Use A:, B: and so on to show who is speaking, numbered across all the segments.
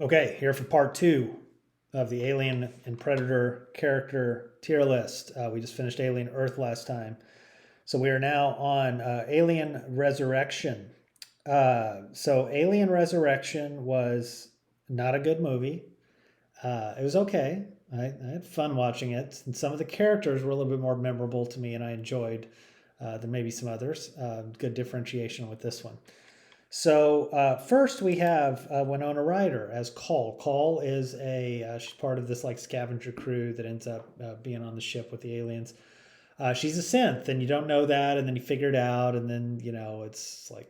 A: Okay, here for part two of the Alien and Predator character tier list. We just finished Alien Earth last time. So we are now on Alien Resurrection. So Alien Resurrection was not a good movie. It was okay. I had fun watching it. And some of the characters were a little bit more memorable to me, and I enjoyed than maybe some others. Good differentiation with this one. So first we have Winona Ryder as Call. Call is she's part of this like scavenger crew that ends up being on the ship with the aliens. She's a synth, and you don't know that, and then you figure it out, and then it's like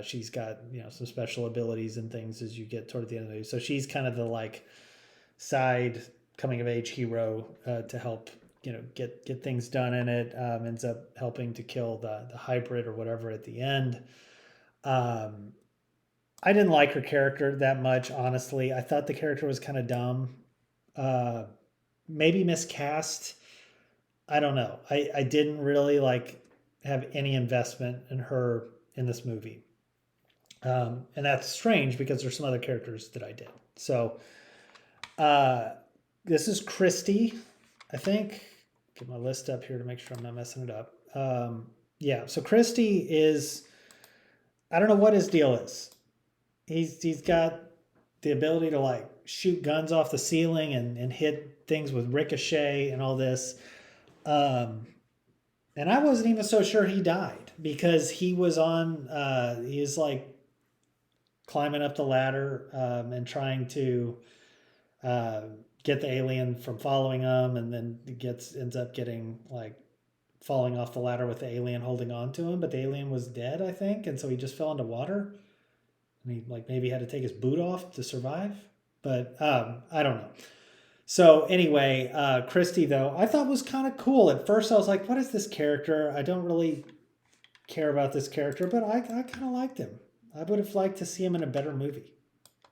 A: she's got some special abilities and things as you get toward the end of the movie. So she's kind of the like side coming of age hero to help get things done in it. Ends up helping to kill the hybrid or whatever at the end. Um, I didn't like her character that much, honestly. I thought the character was kind of dumb. Uh, Maybe miscast. I don't know. I didn't really like have any investment in her in this movie. And that's strange because there's some other characters that I did. So uh, this is Christy, I think. Get my list up here to make sure I'm not messing it up. Yeah, so Christy is, I don't know what his deal is. He's got the ability to like shoot guns off the ceiling and hit things with ricochet and all this. Um, and I wasn't even so sure he died because he was like climbing up the ladder and trying to uh, get the alien from following him, and then ends up getting like falling off the ladder with the alien holding on to him, but the alien was dead, I think, and so he just fell into water. And he like maybe had to take his boot off to survive, but I don't know. So anyway, Christy though I thought was kind of cool. At first, I was like, "What is this character? I don't really care about this character," but I kind of liked him. I would have liked to see him in a better movie.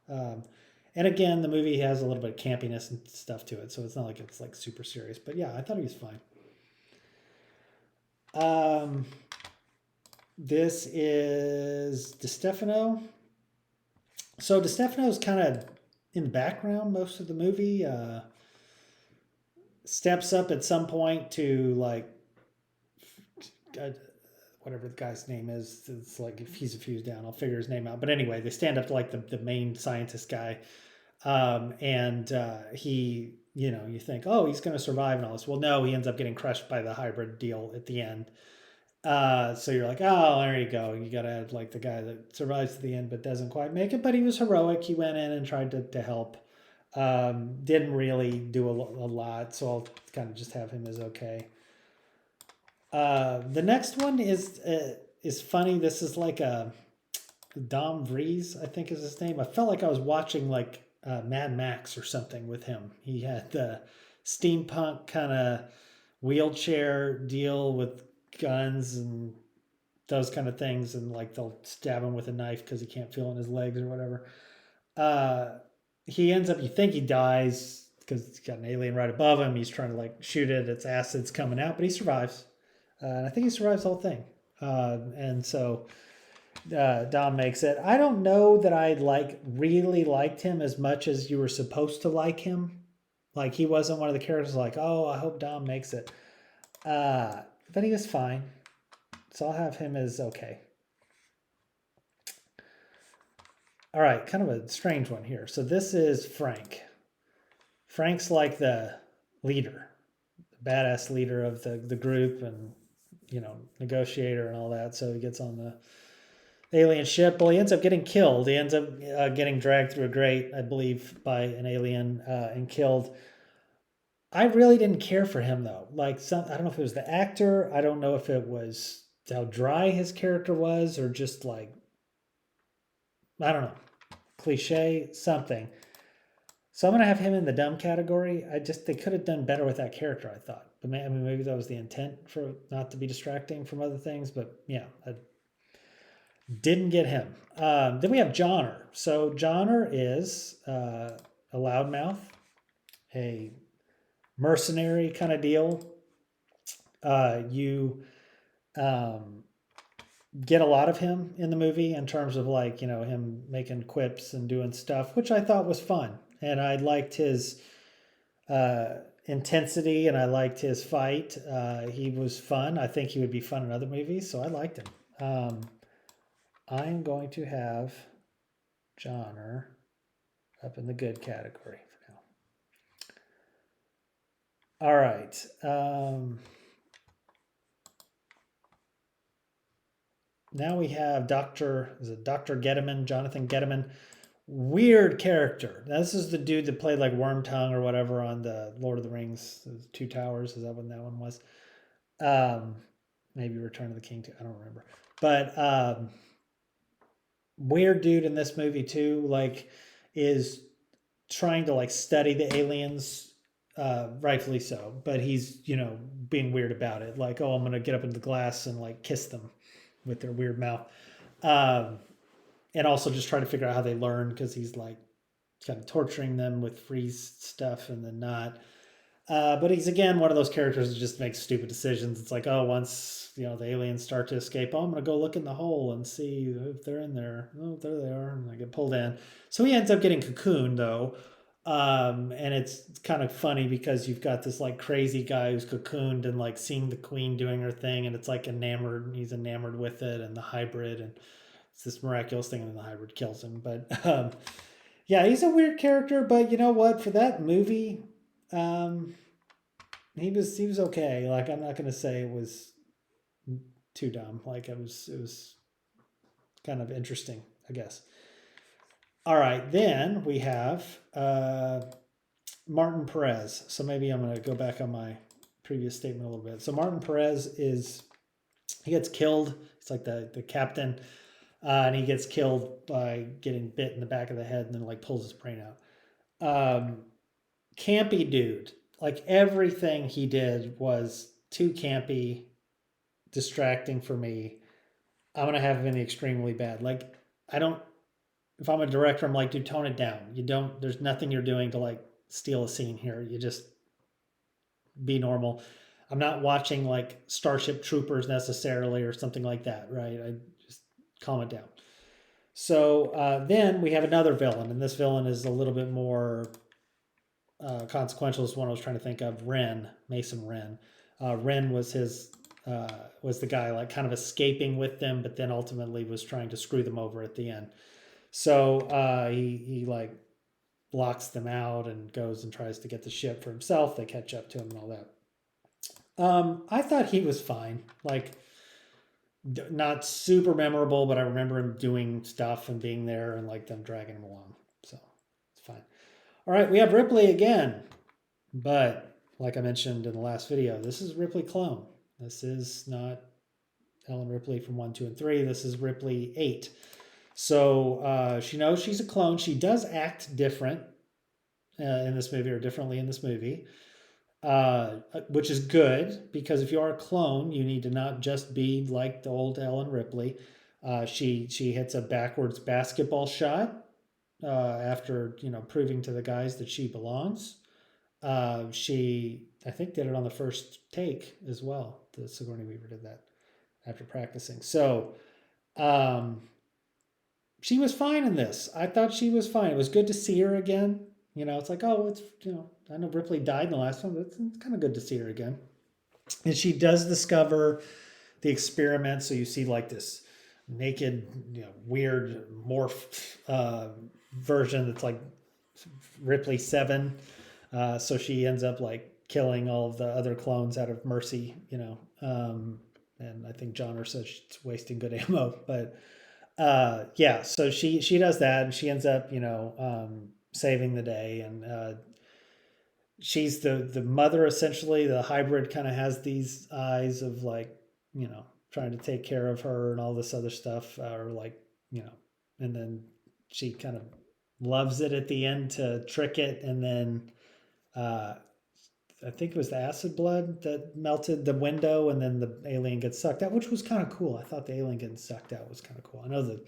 A: Um, and again, the movie has a little bit of campiness and stuff to it, so it's not like it's like super serious. But yeah, I thought he was fine. Um, this is DeStefano. So DeStefano's kind of in the background most of the movie. Steps up at some point to like uh, whatever the guy's name is. It's like if he's a fuse down, I'll figure his name out. But anyway, they stand up to like the main scientist guy, and he, you think, oh, he's going to survive and all this. Well, no, he ends up getting crushed by the hybrid deal at the end. So you're like, oh, there you go. You got to have like the guy that survives to the end but doesn't quite make it. But he was heroic. He went in and tried to help. Didn't really do a lot, so I'll kind of just have him as okay. The next one is funny. This is like a Dom Vries, I think is his name. I felt like I was watching like Mad Max or something with him. He had the steampunk kind of wheelchair deal with guns and those kind of things, and like they'll stab him with a knife because he can't feel in his legs or whatever. Uh, he ends up, you think he dies because he's got an alien right above him. He's trying to like shoot it. Its acid's coming out, but he survives. And I think he survives the whole thing. And so Dom makes it. I don't know that I like really liked him as much as you were supposed to like him. Like he wasn't one of the characters like, oh, I hope Dom makes it. But he was fine. So I'll have him as okay. All right, kind of a strange one here. So this is Frank. Frank's like the leader, the badass leader of the group, and negotiator and all that. So he gets on the alien ship. Well, he ends up getting killed. He ends up getting dragged through a grate, I believe, by an alien and killed. I really didn't care for him though. Like I don't know if it was the actor. I don't know if it was how dry his character was, or just like I don't know, cliche something. So I'm gonna have him in the dumb category. They could have done better with that character. I thought, but I mean maybe that was the intent for not to be distracting from other things. But yeah, I didn't get him. Then we have Johnner. So Johnner is a loudmouth, a mercenary kind of deal. You um, get a lot of him in the movie in terms of like, him making quips and doing stuff, which I thought was fun. And I liked his intensity and I liked his fight. He was fun. I think he would be fun in other movies, so I liked him. I'm going to have Johnner up in the good category for now. All right. Now we have Dr. Gettiman, Jonathan Gettiman. Weird character. Now, this is the dude that played like Wormtongue or whatever on the Lord of the Rings, Two Towers. Is that what that one was? Maybe Return of the King too. I don't remember. But weird dude in this movie too. Like, is trying to like study the aliens, rightfully so. But he's being weird about it. Like, oh, I'm gonna get up into the glass and like kiss them with their weird mouth. And also just try to figure out how they learn because he's like kind of torturing them with freeze stuff and then not. But he's again one of those characters that just makes stupid decisions. It's like, oh, once the aliens start to escape, oh, I'm gonna go look in the hole and see if they're in there. Oh, there they are, and I get pulled in. So he ends up getting cocooned though, and it's kind of funny because you've got this like crazy guy who's cocooned and like seeing the queen doing her thing, and it's like enamored. He's enamored with it and the hybrid, and it's this miraculous thing, and then the hybrid kills him. But yeah, he's a weird character. But you know what? For that movie. He was okay. Like, I'm not gonna say it was too dumb. Like, it was kind of interesting, I guess. All right, then we have Martin Perez. So maybe I'm gonna go back on my previous statement a little bit. So Martin Perez he gets killed. It's like the captain, and he gets killed by getting bit in the back of the head, and then like pulls his brain out. Campy dude. Like, everything he did was too campy, distracting for me. I'm gonna have him extremely bad. Like, I don't. If I'm a director, I'm like, dude, tone it down. You don't. There's nothing you're doing to like steal a scene here. You just be normal. I'm not watching like Starship Troopers necessarily or something like that, right? I just calm it down. So then we have another villain, and this villain is a little bit more consequential. Is one I was trying to think of. Mason Wren. Wren was was the guy like kind of escaping with them, but then ultimately was trying to screw them over at the end. So he like locks them out and goes and tries to get the ship for himself. They catch up to him and all that. I thought he was fine. Like, not super memorable, but I remember him doing stuff and being there and like them dragging him along. So it's fine. All right, we have Ripley again, but like I mentioned in the last video, this is Ripley clone. This is not Ellen Ripley from 1, 2, and 3. This is Ripley 8. So she knows she's a clone. She does act different in this movie, or differently in this movie, which is good, because if you are a clone, you need to not just be like the old Ellen Ripley. She hits a backwards basketball shot after proving to the guys that she belongs. She, I think, did it on the first take as well. The Sigourney Weaver did that after practicing. So she was fine in this. I thought she was fine. It was good to see her again. It's like, oh, it's I know Ripley died in the last one, but it's kind of good to see her again. And she does discover the experiment. So you see like this naked, weird morph version that's like Ripley 7. So she ends up like killing all of the other clones out of mercy, and I think Johnner says she's wasting good ammo, but yeah, so she does that, and she ends up saving the day, and she's the mother essentially. The hybrid kind of has these eyes of like trying to take care of her and all this other stuff, or like and then she kind of loves it at the end to trick it, and then I think it was the acid blood that melted the window, and then the alien gets sucked out, which was kind of cool. I thought the alien getting sucked out was kind of cool. I know the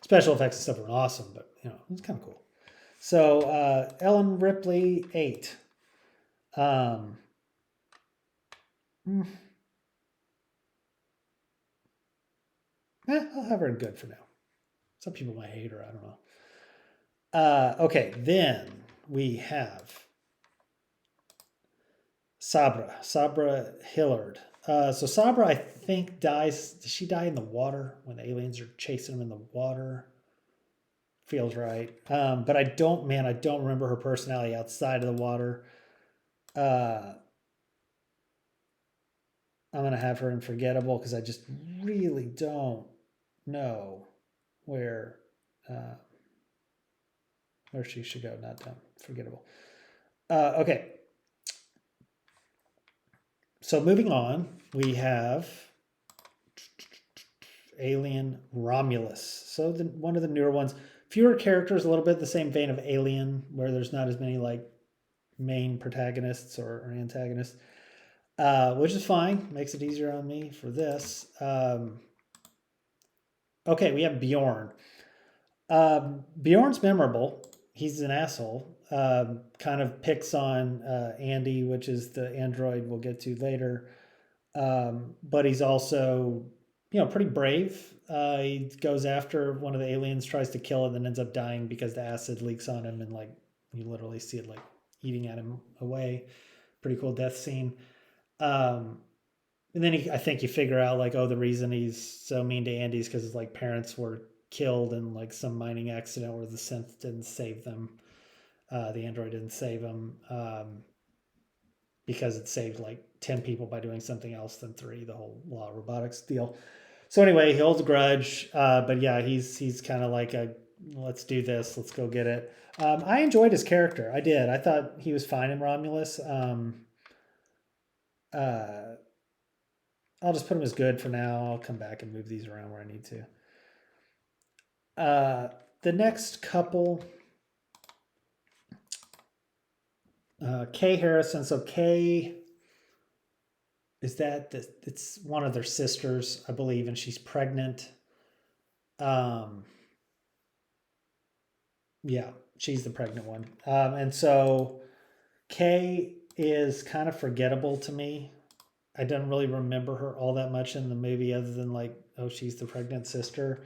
A: special effects and stuff were awesome, but it was kind of cool. So Ellen Ripley 8. I'll have her in good for now. Some people might hate her. I don't know. Okay, then we have Sabra Hillard. So Sabra, I think, dies. Does she die in the water when the aliens are chasing him in the water? Feels right. But I don't, man, I don't remember her personality outside of the water. I'm gonna have her in Forgettable because I just really don't know where uh, where she should go. Not done. Forgettable. Okay. So moving on, we have Alien Romulus. So one of the newer ones, fewer characters, a little bit the same vein of Alien, where there's not as many like main protagonists or antagonists, which is fine. Makes it easier on me for this. Okay, we have Bjorn. Bjorn's memorable. He's an asshole. Kind of picks on Andy, which is the android we'll get to later. But he's also, pretty brave. He goes after one of the aliens, tries to kill it, and then ends up dying because the acid leaks on him, and like you literally see it like eating at him away. Pretty cool death scene. And then I think you figure out like, oh, the reason he's so mean to Andy is because his like parents were killed in like some mining accident where the synth didn't save them. The android didn't save him because it saved like 10 people by doing something else than three, the whole law of robotics deal. So anyway, he holds a grudge, but yeah, he's kind of like a let's do this, let's go get it. I enjoyed his character. I did. I thought he was fine in Romulus. Uh, I'll just put him as good for now. I'll come back and move these around where I need to. The next couple, Kay Harrison. So Kay is it's one of their sisters, I believe, and she's pregnant. Yeah, she's the pregnant one. And so Kay is kind of forgettable to me. I don't really remember her all that much in the movie other than like, oh, she's the pregnant sister.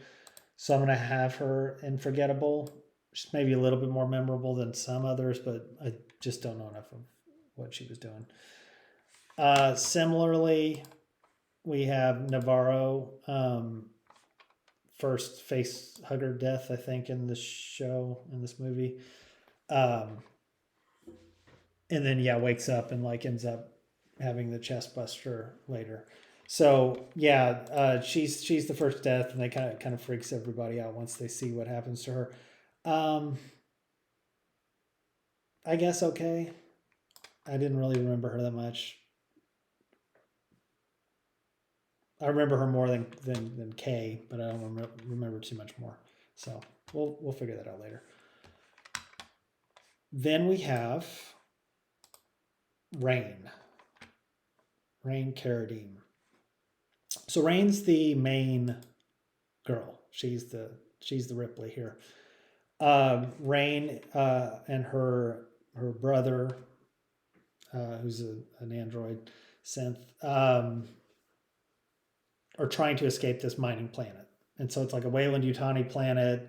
A: So I'm going to have her in Forgettable. She's maybe a little bit more memorable than some others, but I just don't know enough of what she was doing. Similarly, we have Navarro, first face hugger death, I think, in this show, in this movie. And then, yeah, wakes up and like ends up having the chest buster later. So yeah, she's the first death, and they kind of freaks everybody out once they see what happens to her. I guess okay. I didn't really remember her that much. I remember her more than Kay, but I don't remember too much more. So we'll figure that out later. Then we have Rain Carradine. So Rain's the main girl. She's the Ripley here. Rain and her brother, who's an android synth, are trying to escape this mining planet. And so it's like a Weyland-Yutani planet.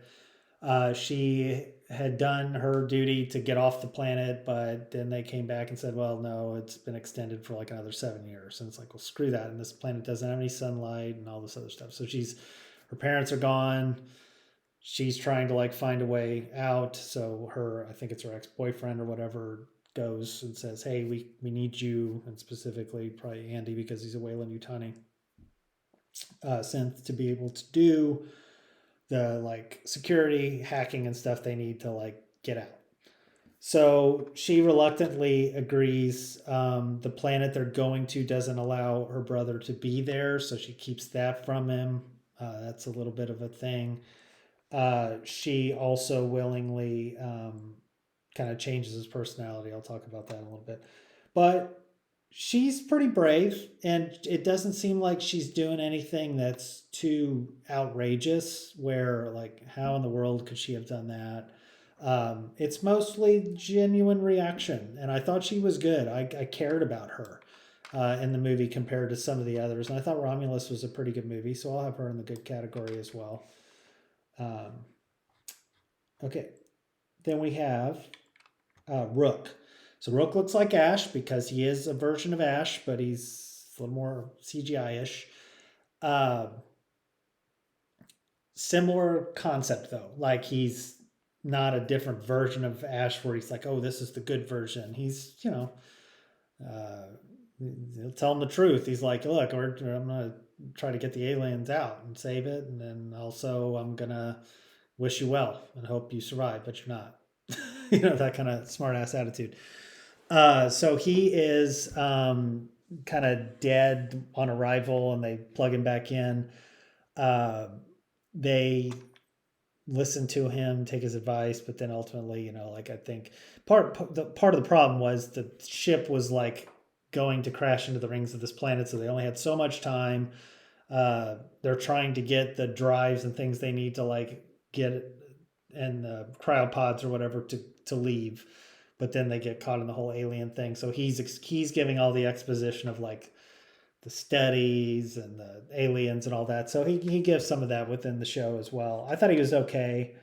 A: She had done her duty to get off the planet, but then they came back and said, well, no, it's been extended for like another 7 years. And it's like, well, screw that. And this planet doesn't have any sunlight and all this other stuff. So her parents are gone. She's trying to like find a way out. So I think it's her ex-boyfriend or whatever, goes and says, hey, we need you, and specifically probably Andy because he's a Weyland-Yutani synth, to be able to do the like security hacking and stuff they need to like get out. So she reluctantly agrees. The planet they're going to doesn't allow her brother to be there, so she keeps that from him. That's a little bit of a thing. She also willingly kind of changes his personality. I'll talk about that in a little bit. But she's pretty brave, and it doesn't seem like she's doing anything that's too outrageous where like, how in the world could she have done that? It's mostly genuine reaction, and I thought she was good. I cared about her. in the movie compared to some of the others. And I thought Romulus was a pretty good movie, so I'll have her in the good category as well. Okay, then we have Rook. So Rook looks like Ash because he is a version of Ash, but he's a little more CGI-ish. Similar concept though, like he's not a different version of Ash where he's like, oh, this is the good version. He's, he'll tell him the truth. He's like, look, I'm gonna try to get the aliens out and save it, and then also I'm gonna wish you well and hope you survive, but you're not. That kind of smart ass attitude. So he is kind of dead on arrival, and they plug him back in. They listen to him, take his advice, but then ultimately, I think part of the problem was the ship was like going to crash into the rings of this planet, so they only had so much time. They're trying to get the drives and things they need to like get it and the cryopods or whatever to leave, but then they get caught in the whole alien thing. So he's giving all the exposition of like the studies and the aliens and all that. So he gives some of that within the show as well. I thought he was okay.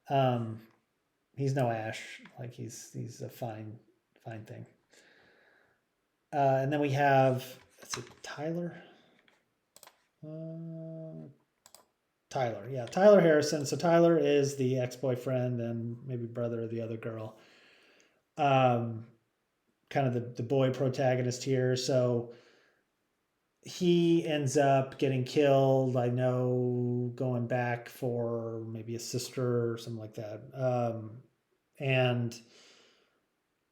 A: He's no Ash. Like he's a fine thing. And then we have, let's see, Tyler. Tyler, yeah, Tyler Harrison. So Tyler is the ex-boyfriend and maybe brother of the other girl. Kind of the boy protagonist here. So he ends up getting killed. I know, going back for maybe a sister or something like that. And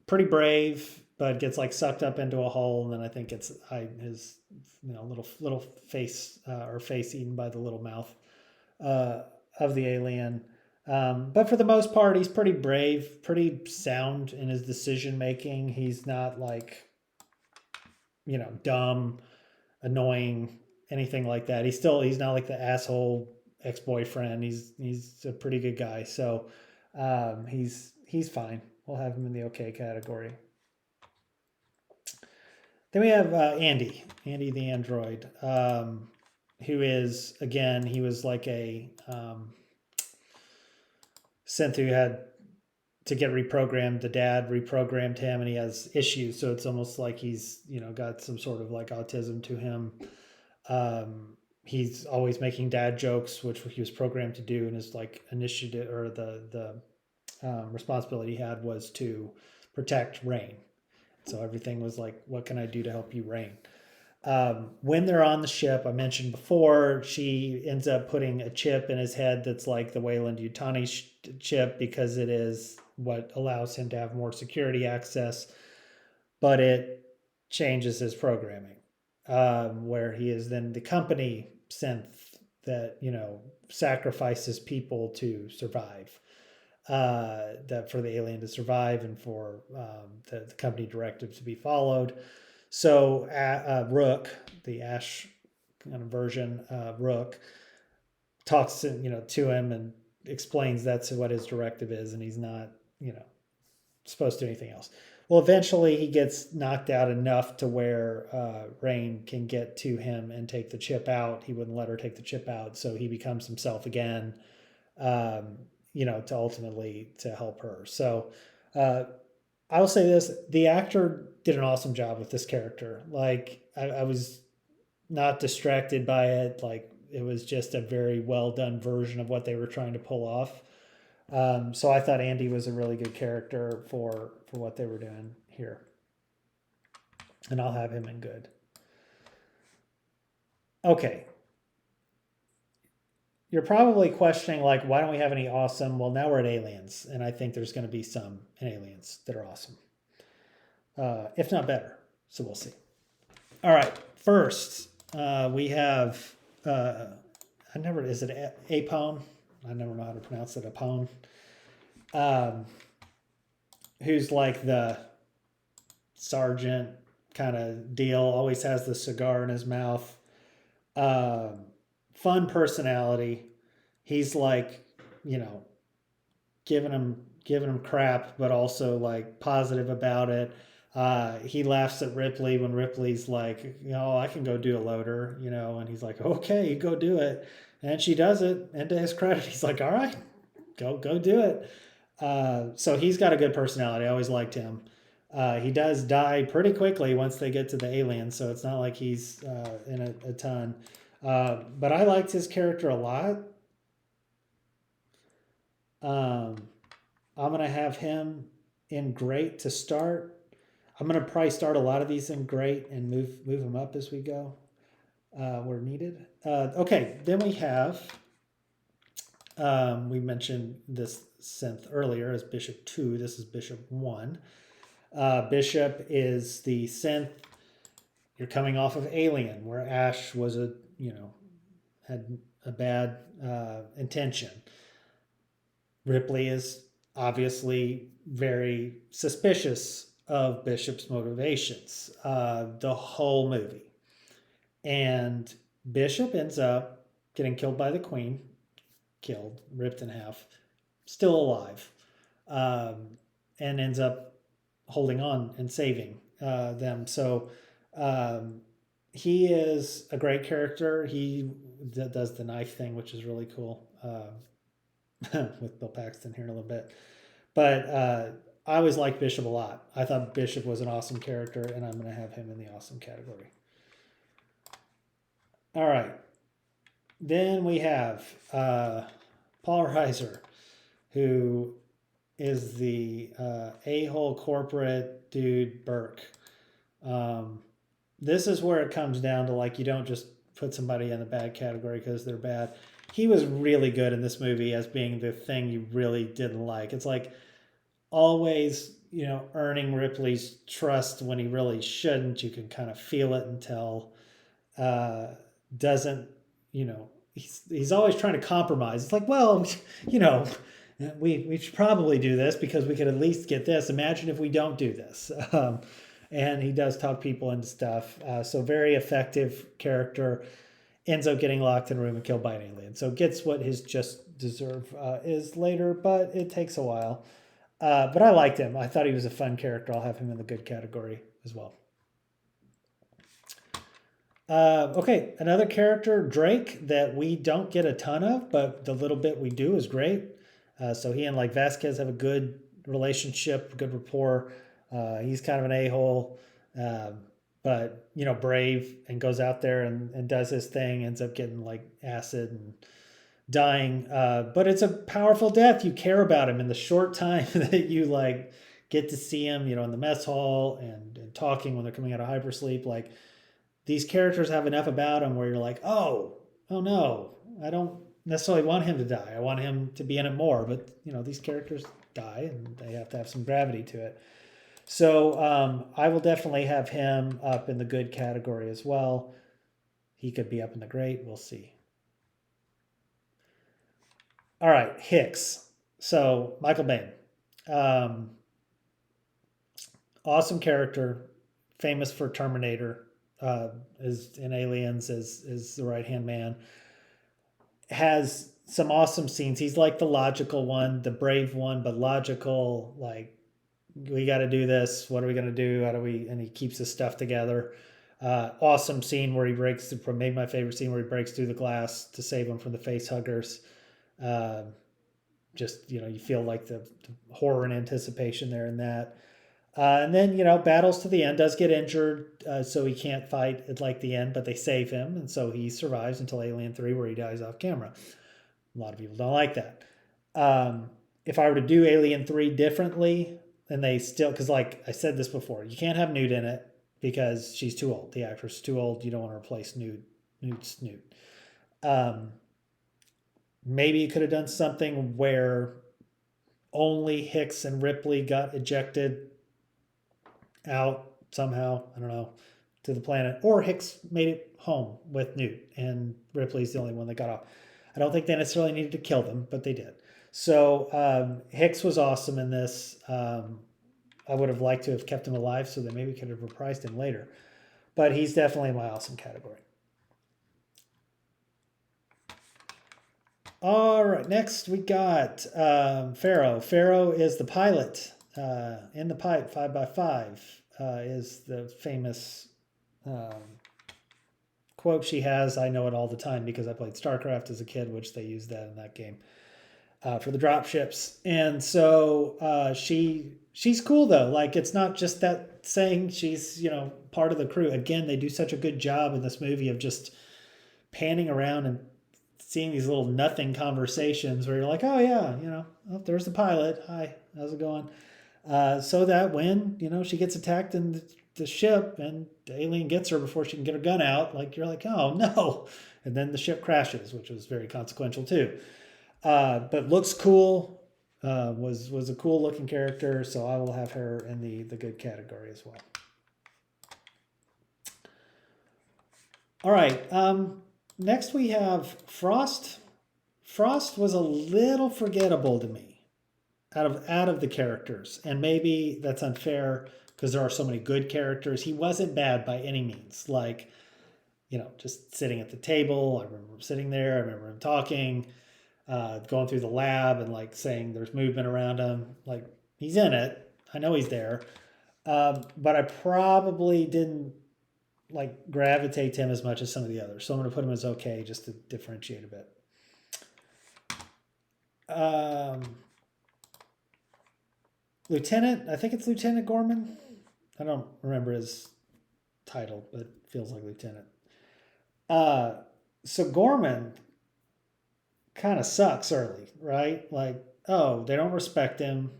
A: pretty brave, but gets like sucked up into a hole, and then I think it's his little face or face eaten by the little mouth of the alien. But for the most part, he's pretty brave, pretty sound in his decision making. He's not like dumb, annoying, anything like that. He's not like the asshole ex-boyfriend. He's a pretty good guy. So he's fine. We'll have him in the okay category. Then we have Andy the android, who is, again, he was like a synth who had to get reprogrammed. The dad reprogrammed him, and he has issues. So it's almost like he's got some sort of like autism to him. He's always making dad jokes, which he was programmed to do, and his like initiative or the responsibility he had was to protect Rain. So everything was like, what can I do to help you, Rain? When they're on the ship, I mentioned before, she ends up putting a chip in his head that's like the Weyland-Yutani chip because it is what allows him to have more security access, but it changes his programming, where he is then the company synth that sacrifices people to survive, that for the alien to survive and for the company directive to be followed. So Rook, the Ash kind of version, Rook talks to him and explains that's what his directive is, and he's not supposed to do anything else. Well, eventually he gets knocked out enough to where Rain can get to him and take the chip out. He wouldn't let her take the chip out, so he becomes himself again, to ultimately to help her. So I will say this, the actor did an awesome job with this character. Like I was not distracted by it. Like it was just a very well done version of what they were trying to pull off. So I thought Andy was a really good character for what they were doing here. And I'll have him in good. Okay. You're probably questioning, like, why don't we have any awesome? Well, now we're at Aliens, and I think there's going to be some in Aliens that are awesome. If not better. So we'll see. All right. First, we have, is it Apone? I never know how to pronounce it, Apone. Who's like the sergeant kind of deal, always has the cigar in his mouth. Fun personality. He's like, giving him crap, but also like positive about it. He laughs at Ripley when Ripley's like, I can go do a loader, and he's like, okay, you go do it. And she does it. And to his credit, he's like, all right, go do it. So he's got a good personality. I always liked him. He does die pretty quickly once they get to the aliens, so it's not like he's in a ton. But I liked his character a lot. I'm gonna have him in great to start. I'm gonna probably start a lot of these in great and move them up as we go where needed. Okay, then we have we mentioned this synth earlier as Bishop 2. This is Bishop 1. Bishop is the synth. You're coming off of Alien, where Ash was had a bad intention. Ripley is obviously very suspicious of Bishop's motivations the whole movie. And Bishop ends up getting killed by the Queen, ripped in half, still alive, and ends up holding on and saving them. So he is a great character. He does the knife thing, which is really cool. With Bill Paxton here in a little bit. But I always liked Bishop a lot. I thought Bishop was an awesome character, and I'm going to have him in the awesome category. All right. Then we have Paul Reiser, who is the a-hole corporate dude Burke. This is where it comes down to, you don't just put somebody in the bad category because they're bad. He was really good in this movie as being the thing you really didn't like. It's like always, earning Ripley's trust when he really shouldn't. You can kind of feel it until doesn't, he's always trying to compromise. It's like, well, we should probably do this because we could at least get this. Imagine if we don't do this. And he does talk people into stuff. So very effective character. Ends up getting locked in a room and killed by an alien. So gets what his just deserve is later, but it takes a while. But I liked him. I thought he was a fun character. I'll have him in the good category as well. Okay, another character, Drake, that we don't get a ton of, but the little bit we do is great. So he and Vasquez have a good relationship, good rapport. He's kind of an a-hole. But brave and goes out there and does his thing, ends up getting acid and dying, but it's a powerful death. You care about him in the short time that you get to see him in the mess hall and talking when they're coming out of hypersleep. These characters have enough about them where you're like, oh no, I don't necessarily want him to die. I want him to be in it more, but these characters die and they have to have some gravity to it. So I will definitely have him up in the good category as well. He could be up in the great. We'll see. All right, Hicks. So Michael Biehn. Awesome character. Famous for Terminator. Is in Aliens is the right-hand man. Has some awesome scenes. He's like the logical one, the brave one, but logical, we got to do this. What are we going to do? How do we? And he keeps his stuff together. Awesome scene where he breaks. Maybe my favorite scene where he breaks through the glass to save him from the face huggers. You feel like the horror and anticipation there in that. And then battles to the end. Does get injured, so he can't fight at the end. But they save him, and so he survives until Alien 3, where he dies off camera. A lot of people don't like that. If I were to do Alien 3 differently. And they still, because I said this before, you can't have Newt in it because she's too old. The actress is too old. You don't want to replace Newt's Newt. Maybe you could have done something where only Hicks and Ripley got ejected out somehow, I don't know, to the planet. Or Hicks made it home with Newt and Ripley's the only one that got off. I don't think they necessarily needed to kill them, but they did. So Hicks was awesome in this. I would have liked to have kept him alive so that maybe we could have reprised him later. But he's definitely in my awesome category. All right, next we got Pharaoh. Pharaoh is the pilot in the pipe 5x5. is the famous quote she has. I know it all the time because I played StarCraft as a kid, which they used that in that game for the drop ships. And so she's cool though. Like it's not just that saying she's part of the crew. Again, they do such a good job in this movie of just panning around and seeing these little nothing conversations where you're like, oh yeah, oh, there's the pilot. Hi, how's it going? So that when she gets attacked in the ship and the alien gets her before she can get her gun out, like you're like, oh no, and then the ship crashes, which was very consequential too. But looks cool. Was a cool looking character, so I will have her in the good category as well. All right. Next we have Frost. Frost was a little forgettable to me out of the characters, and maybe that's unfair because there are so many good characters. He wasn't bad by any means. Like, just sitting at the table. I remember him sitting there. I remember him talking, going through the lab and like saying there's movement around him. Like he's in it. I know he's there. But I probably didn't like gravitate to him as much as some of the others. So I'm going to put him as okay just to differentiate a bit. Lieutenant, I think it's Lieutenant Gorman. I don't remember his title, but it feels like Lieutenant. So Gorman kind of sucks early, right? Like, oh, they don't respect him.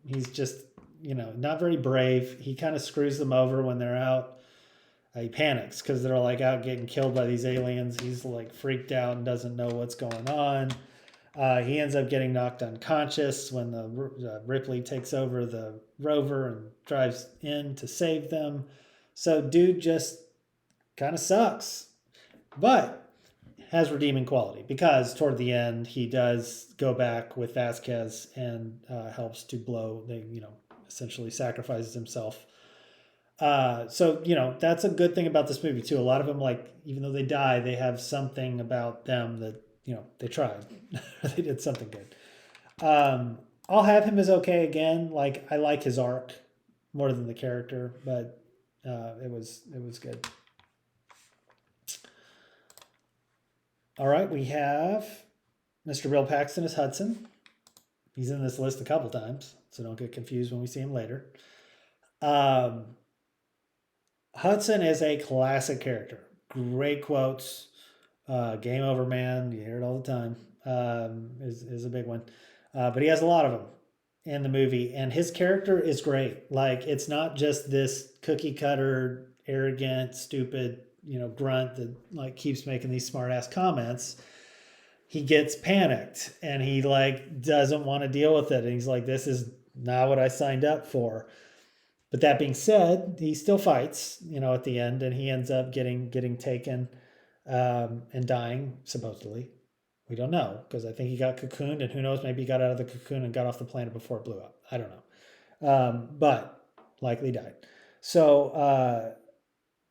A: He's just, not very brave. He kind of screws them over when they're out. He panics because they're like out getting killed by these aliens. He's like freaked out and doesn't know what's going on. He ends up getting knocked unconscious when the Ripley takes over the rover and drives in to save them. So dude just kind of sucks, but has redeeming quality because toward the end he does go back with Vasquez and helps to blow. Essentially sacrifices himself. So that's a good thing about this movie too. A lot of them, like even though they die, they have something about them that they tried. They did something good. I'll have him as okay again. Like I like his arc more than the character, but it was good. All right, we have Mr. Bill Paxton as Hudson. He's in this list a couple times, so don't get confused when we see him later. Hudson is a classic character. Great quotes. Game over, man. You hear it all the time. Is a big one. But he has a lot of them in the movie, and his character is great. Like it's not just this cookie cutter, arrogant, stupid, grunt that like keeps making these smart ass comments. He gets panicked and he like doesn't want to deal with it, and he's like, "This is not what I signed up for." But that being said, he still fights, at the end, and he ends up getting taken and dying, supposedly. We don't know, because I think he got cocooned, and who knows, maybe he got out of the cocoon and got off the planet before it blew up. I don't know. But likely died. So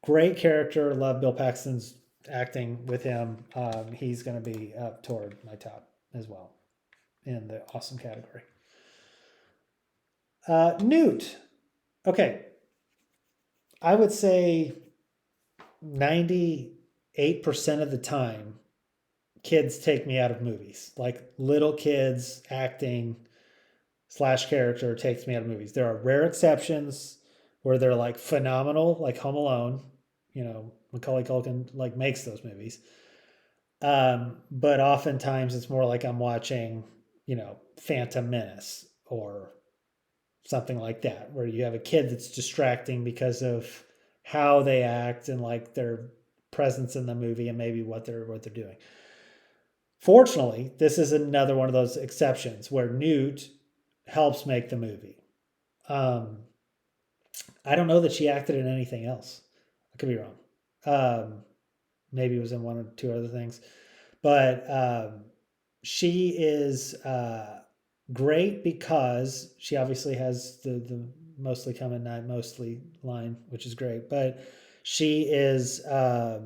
A: great character. Love Bill Paxton's acting with him. He's going to be up toward my top as well in the awesome category. Newt. Okay. I would say 98% of the time, kids take me out of movies. Like little kids acting / character takes me out of movies. There are rare exceptions where they're like phenomenal, like Home Alone. Macaulay Culkin like makes those movies. But oftentimes it's more like I'm watching, Phantom Menace or something like that, where you have a kid that's distracting because of how they act and like their presence in the movie and maybe what they're doing. Fortunately, this is another one of those exceptions where Newt helps make the movie. I don't know that she acted in anything else. I could be wrong. Maybe it was in one or two other things, but she is great because she obviously has the mostly come at night, mostly line, which is great. But she is, I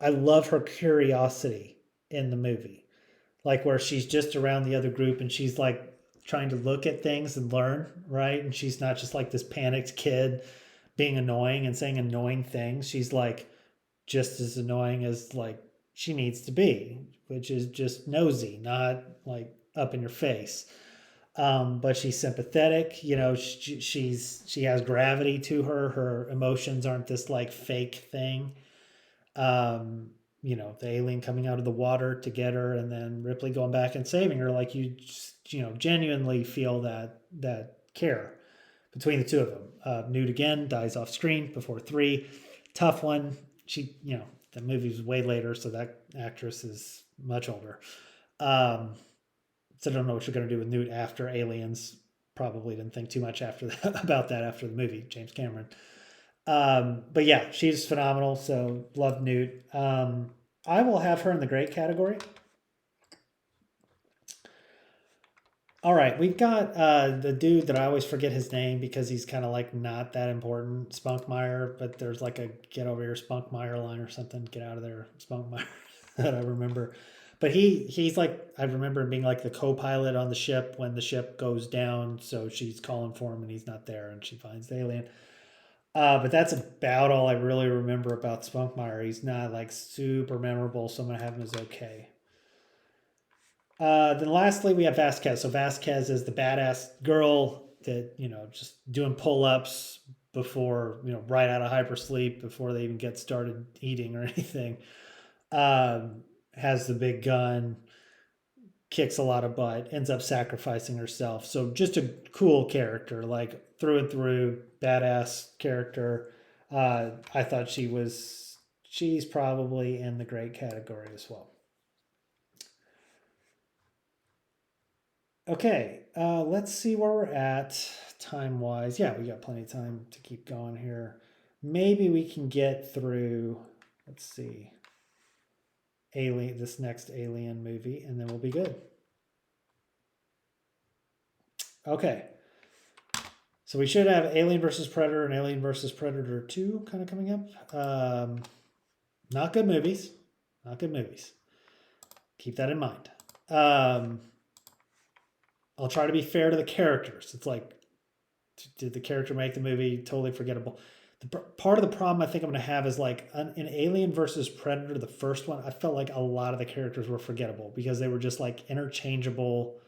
A: love her curiosity in the movie, like where she's just around the other group and she's like trying to look at things and learn, right? And she's not just like this panicked kid being annoying and saying annoying things. She's like just as annoying as like she needs to be, which is just nosy, not like up in your face. But she's sympathetic. You know, she has gravity to her. Her emotions aren't this like fake thing. Um, you know, the alien coming out of the water to get her, and then Ripley going back and saving her. Like you, just, you know, genuinely feel that care between the two of them. Newt again dies off screen before 3. Tough one. She, you know, the movie was way later, so that actress is much older. So I don't know what you're going to do with Newt after Aliens. Probably didn't think too much after that, about that after the movie, James Cameron. But yeah, she's phenomenal. So love Newt. I will have her in the great category. All right, we've got the dude that I always forget his name because he's kind of like not that important, Spunkmeyer. But there's like a "Get over here, Spunkmeyer" line or something. "Get out of there, Spunkmeyer," that I remember. But he's like, I remember him being like the co-pilot on the ship when the ship goes down. So she's calling for him and he's not there, and she finds the alien. But that's about all I really remember about Spunkmeyer. He's not like super memorable, so I'm gonna have him as okay. Then lastly, we have Vasquez. So Vasquez is the badass girl that, you know, just doing pull-ups before, you know, right out of hypersleep before they even get started eating or anything. Has the big gun, kicks a lot of butt, ends up sacrificing herself. So just a cool character, like through and through, badass character. I thought she's probably in the great category as well. Okay, let's see where we're at time wise. Yeah, we got plenty of time to keep going here. Maybe we can get through, let's see, this next Alien movie, and then we'll be good. Okay. So we should have Alien versus Predator and Alien versus Predator 2 kind of coming up. Not good movies. Not good movies. Keep that in mind. I'll try to be fair to the characters. It's like, did the character make the movie totally forgettable? Part of the problem I think I'm going to have is like in Alien versus Predator, the first one, I felt like a lot of the characters were forgettable because they were just like interchangeable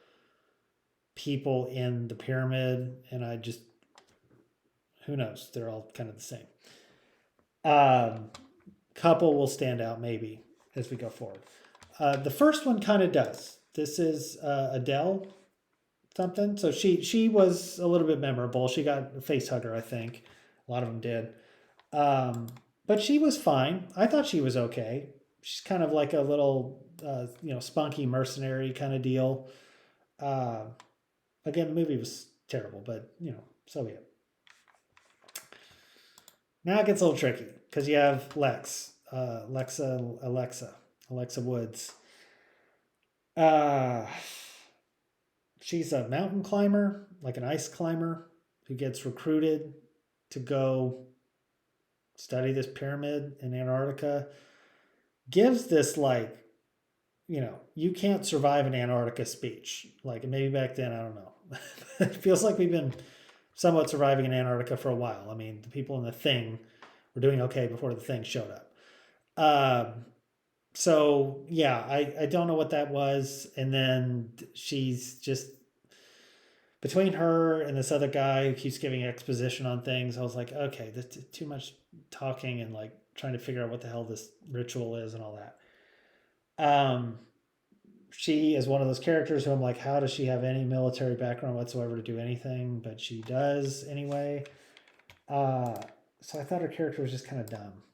A: people in the pyramid, and I just, who knows? They're all kind of the same. Couple will stand out maybe as we go forward. The first one kind of does. This is Adele something. So she was a little bit memorable. She got a face hugger, I think. A lot of them did. But she was fine. I thought she was okay. She's kind of like a little, you know, spunky mercenary kind of deal. Again, the movie was terrible, but you know, so be it. Now it gets a little tricky because you have Alexa Woods. She's a mountain climber, like an ice climber, who gets recruited to go study this pyramid in Antarctica. Gives this like, you know, you can't survive in Antarctica speech. Like maybe back then, I don't know. It feels like we've been somewhat surviving in Antarctica for a while. I mean, the people in the Thing were doing okay before the Thing showed up. So yeah, I don't know what that was. And then she's just, between her and this other guy who keeps giving exposition on things, I was like, okay, this is too much talking and like trying to figure out what the hell this ritual is and all that. She is one of those characters who I'm like, how does she have any military background whatsoever to do anything? But she does anyway. So I thought her character was just kind of dumb.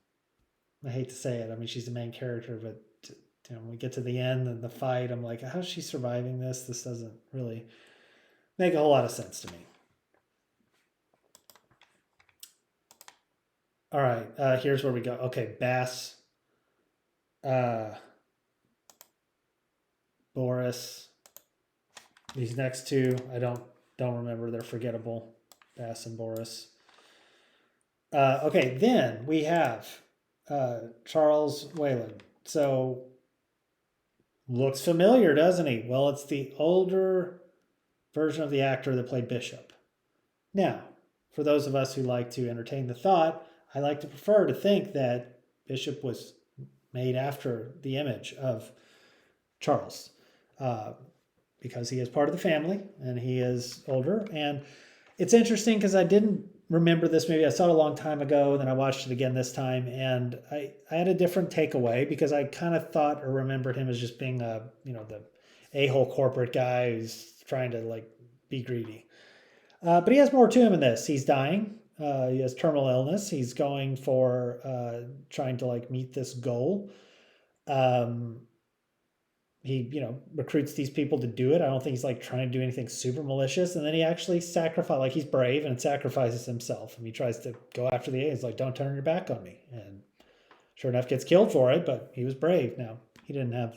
A: I hate to say it. I mean, she's the main character, but you know, when we get to the end and the fight, I'm like, how's she surviving this? This doesn't really make a whole lot of sense to me. All right, here's where we go. Okay, Bass, Boris. These next two, I don't remember. They're forgettable. Bass and Boris. Okay, then we have Charles Whelan. So looks familiar, doesn't he? Well, it's the older version of the actor that played Bishop. Now, for those of us who like to entertain the thought, I like to prefer to think that Bishop was made after the image of Charles, because he is part of the family and he is older. And it's interesting because I didn't remember this movie. I saw it a long time ago, and then I watched it again this time, and I had a different takeaway because I kind of thought or remembered him as just being the a-hole corporate guy who's trying to like be greedy. But he has more to him in this. He's dying. He has terminal illness. He's going for trying to like meet this goal. He recruits these people to do it. I don't think he's like trying to do anything super malicious. And then he actually like he's brave and sacrifices himself. And he tries to go after the aliens, like, don't turn your back on me. And sure enough, gets killed for it, but he was brave. Now, he didn't have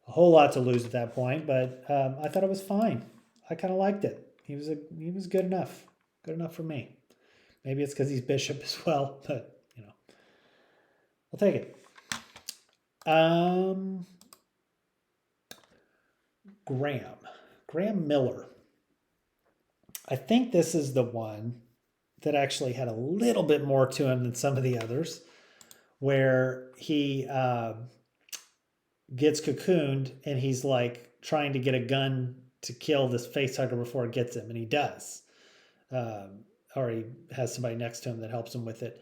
A: a whole lot to lose at that point, but I thought it was fine. I kind of liked it. He was good enough for me. Maybe it's because he's Bishop as well, but I'll take it. Graham Miller. I think this is the one that actually had a little bit more to him than some of the others, where he gets cocooned and he's like trying to get a gun to kill this facehugger before it gets him, and he does. Or he has somebody next to him that helps him with it.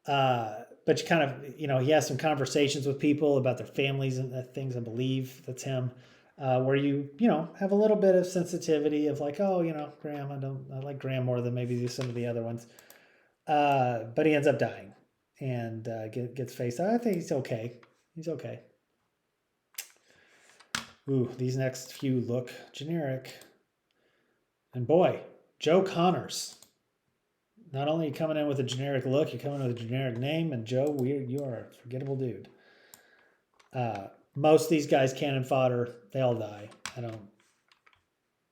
A: But you kind of, he has some conversations with people about their families and things. I believe that's him. Where you have a little bit of sensitivity of like, oh, Graham, I like Graham more than maybe some of the other ones. But he ends up dying and gets faced. I think he's okay. He's okay. Ooh, these next few look generic. And boy, Joe Connors. Not only are you coming in with a generic look, you're coming in with a generic name. And Joe, you are a forgettable dude. Most of these guys, cannon fodder, they all die. I don't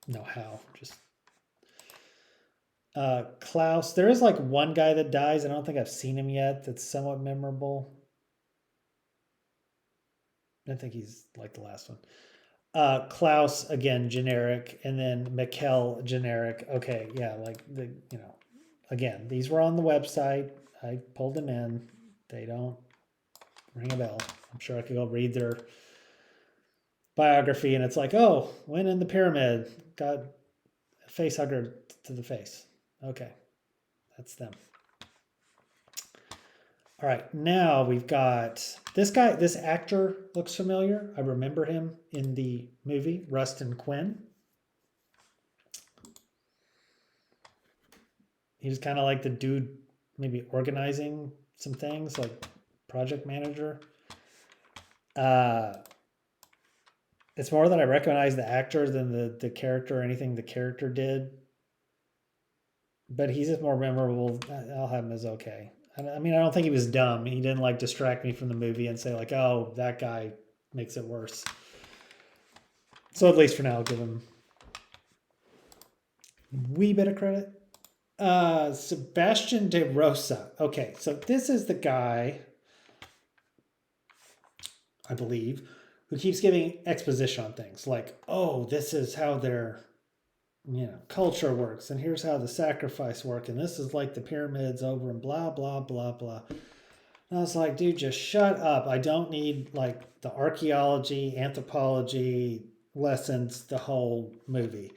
A: know how. Just Klaus. There is like one guy that dies. I don't think I've seen him yet. That's somewhat memorable. I think he's like the last one. Klaus, again, generic. And then Mikkel, generic. Okay, yeah, like again, these were on the website. I pulled them in. They don't ring a bell. I'm sure I could go read their biography and it's like, oh, went in the pyramid, got a face hugger to the face. Okay, that's them. All right, now we've got this guy. This actor looks familiar. I remember him in the movie Rustin Quinn. He was kind of like the dude maybe organizing some things, like project manager. It's more that I recognize the actor than the character or anything the character did. But he's just more memorable. I'll have him as okay. I mean, I don't think he was dumb. He didn't like distract me from the movie and say like, oh, that guy makes it worse. So at least for now, I'll give him a wee bit of credit. Sebastian De Rosa. Okay, so this is the guy, I believe, who keeps giving exposition on things like, oh, this is how their culture works, and here's how the sacrifice work, and this is like the pyramids over, and blah blah blah blah. And I was like, dude, just shut up. I don't need like the archaeology, anthropology lessons the whole movie.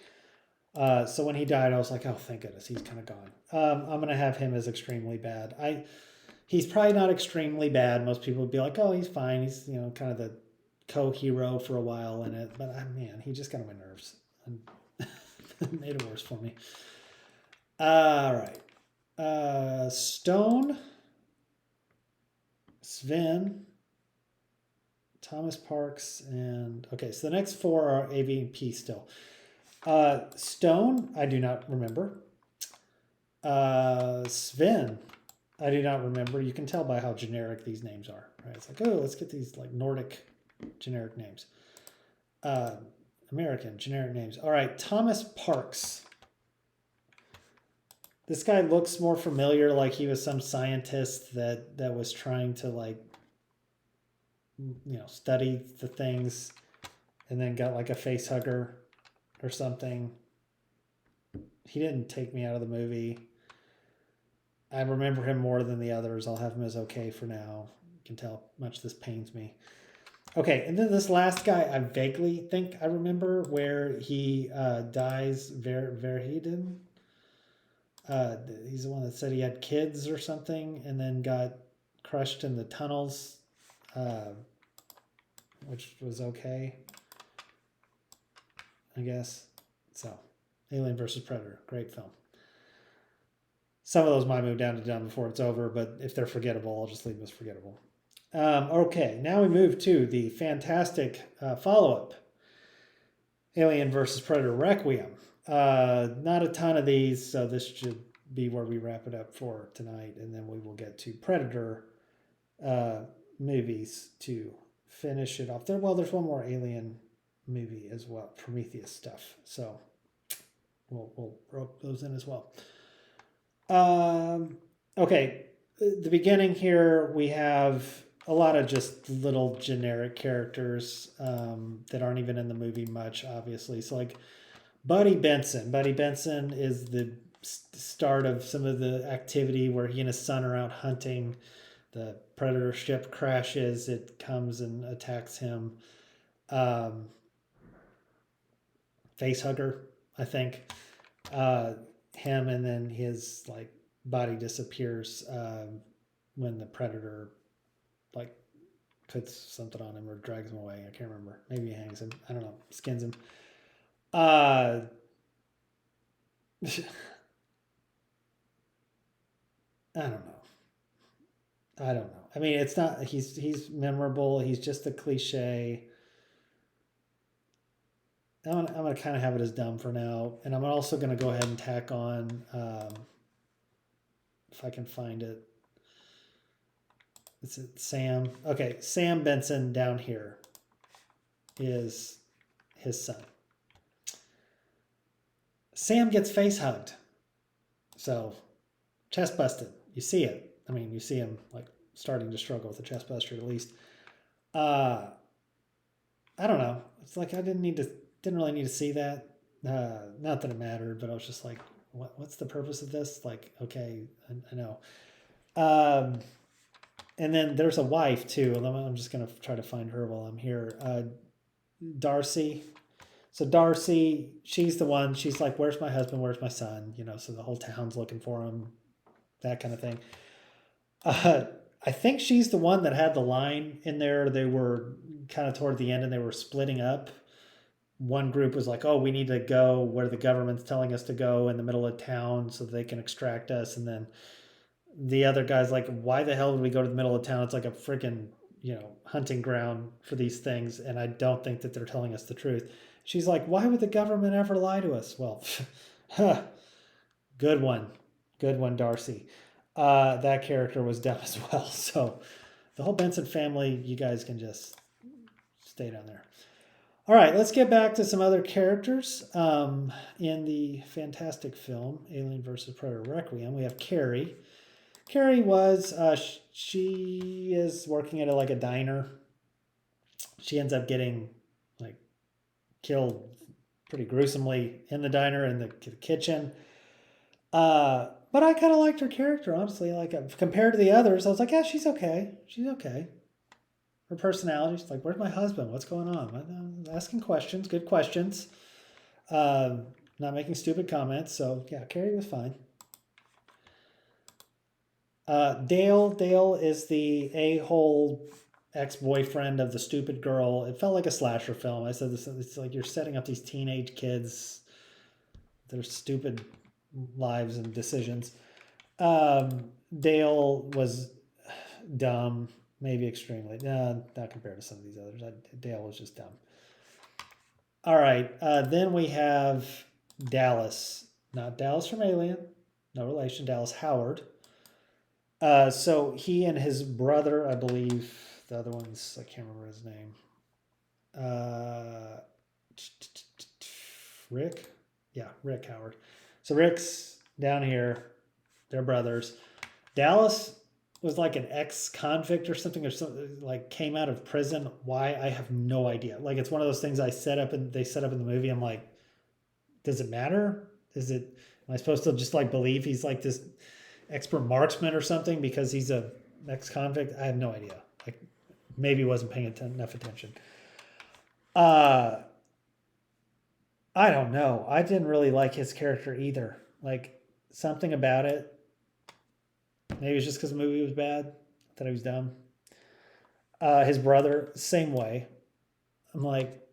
A: So when he died, I was like, oh, thank goodness, he's kind of gone. I'm gonna have him as extremely bad. He's probably not extremely bad. Most people would be like, oh, he's fine. He's kind of the co-hero for a while in it, but man, he just got on my nerves and made it worse for me. All right, Stone, Sven, Thomas Parks, and okay, so the next four are AVP still. Stone, I do not remember. Sven, I do not remember. You can tell by how generic these names are, right? It's like, oh, let's get these like Nordic generic names. American generic names. All right, Thomas Parks. This guy looks more familiar, like he was some scientist that was trying to like, study the things and then got like a face hugger or something. he didn't take me out of the movie. I remember him more than the others. I'll have him as okay for now. You can tell how much this pains me. Okay, and then this last guy, I vaguely think I remember where he dies. Verheiden. He's the one that said he had kids or something, and then got crushed in the tunnels, which was okay, I guess. So, Alien versus Predator, great film. Some of those might move down to done before it's over, but if they're forgettable, I'll just leave them as forgettable. Okay, now we move to the fantastic follow-up, Alien versus Predator Requiem. Not a ton of these, so this should be where we wrap it up for tonight, and then we will get to Predator movies to finish it off. There's one more Alien movie as well, Prometheus stuff. So we'll rope those in as well. Okay, the beginning here we have a lot of just little generic characters that aren't even in the movie much, obviously. So like Buddy Benson. Buddy Benson is the start of some of the activity where he and his son are out hunting. The Predator ship crashes. It comes and attacks him. Facehugger, I think. Him, and then his like body disappears when the Predator like puts something on him or drags him away. I can't remember. Maybe he hangs him. I don't know. Skins him. I don't know. I mean, it's not. He's memorable. He's just a cliche. I'm gonna kind of have it as dumb for now, and I'm also gonna go ahead and tack on, if I can find it. Is it Sam? Okay, Sam Benson down here is his son. Sam gets face hugged, so chest busted. You see it. I mean, you see him like starting to struggle with the chest buster at least. I don't know. It's like I didn't really need to see that. Not that it mattered, but I was just like, what's the purpose of this? Like, okay, I know. And then there's a wife too. I'm just gonna try to find her while I'm here. Darcy. So Darcy, she's the one. She's like, "Where's my husband? Where's my son?" You know. So the whole town's looking for him. That kind of thing. I think she's the one that had the line in there. They were kind of toward the end, and they were splitting up. One group was like, "Oh, we need to go where the government's telling us to go in the middle of town so they can extract us." And then the other guy's like, "Why the hell would we go to the middle of town? It's like a freaking, hunting ground for these things, and I don't think that they're telling us the truth." She's like, "Why would the government ever lie to us?" Well, good one, Darcy. That character was dumb as well. So the whole Benson family, you guys can just stay down there. All right, let's get back to some other characters in the fantastic film Alien vs. Predator Requiem. We have Carrie. Carrie was she is working at like a diner. She ends up getting like killed pretty gruesomely in the diner in the kitchen. But I kind of liked her character, honestly. Like compared to the others, I was like, yeah, she's okay. She's okay. Her personality, she's like, "Where's my husband? What's going on?" I'm asking questions, good questions. Not making stupid comments. So yeah, Carrie was fine. Dale is the a-hole ex-boyfriend of the stupid girl. It felt like a slasher film. I said this, it's like you're setting up these teenage kids, their stupid lives and decisions. Dale was dumb, maybe extremely. Not compared to some of these others. Dale was just dumb. All right, then we have Dallas. Not Dallas from Alien. No relation. Dallas Howard. So he and his brother, I believe, the other one's, I can't remember his name. Rick? Yeah, Rick Howard. So Rick's down here. They're brothers. Dallas was like an ex-convict or something, like came out of prison. Why? I have no idea. Like it's one of those things they set up in the movie. I'm like, does it matter? Is it Am I supposed to just like believe he's like this expert marksman or something because he's a ex-convict? I have no idea. Like maybe wasn't paying enough attention. Uh, I don't know. I didn't really like his character either. Like something about it. Maybe it's just because the movie was bad. I thought he was dumb. His brother, same way. I'm like,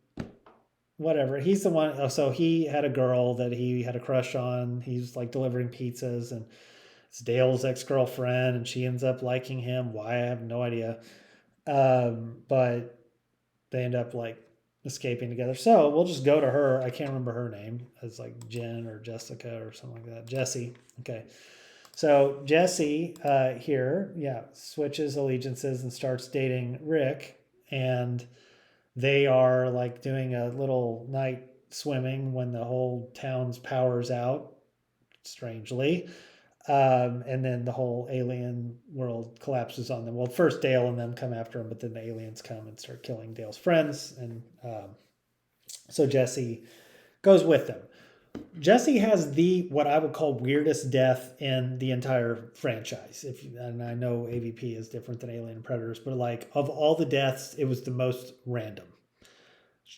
A: whatever. He's the one. Oh, so he had a girl that he had a crush on. He's like delivering pizzas, and it's Dale's ex girlfriend, and she ends up liking him. Why? I have no idea. But they end up like escaping together. So we'll just go to her. I can't remember her name. It's like Jen or Jessica or something like that. Jessie. Okay. So Jessie here, yeah, switches allegiances and starts dating Rick, and they are like doing a little night swimming when the whole town's power's out, strangely. And then the whole alien world collapses on them. Well, first Dale and them come after him, but then the aliens come and start killing Dale's friends. And so Jessie goes with them. Jessie has the what I would call weirdest death in the entire franchise. And I know AVP is different than Alien and Predators, but like of all the deaths, it was the most random.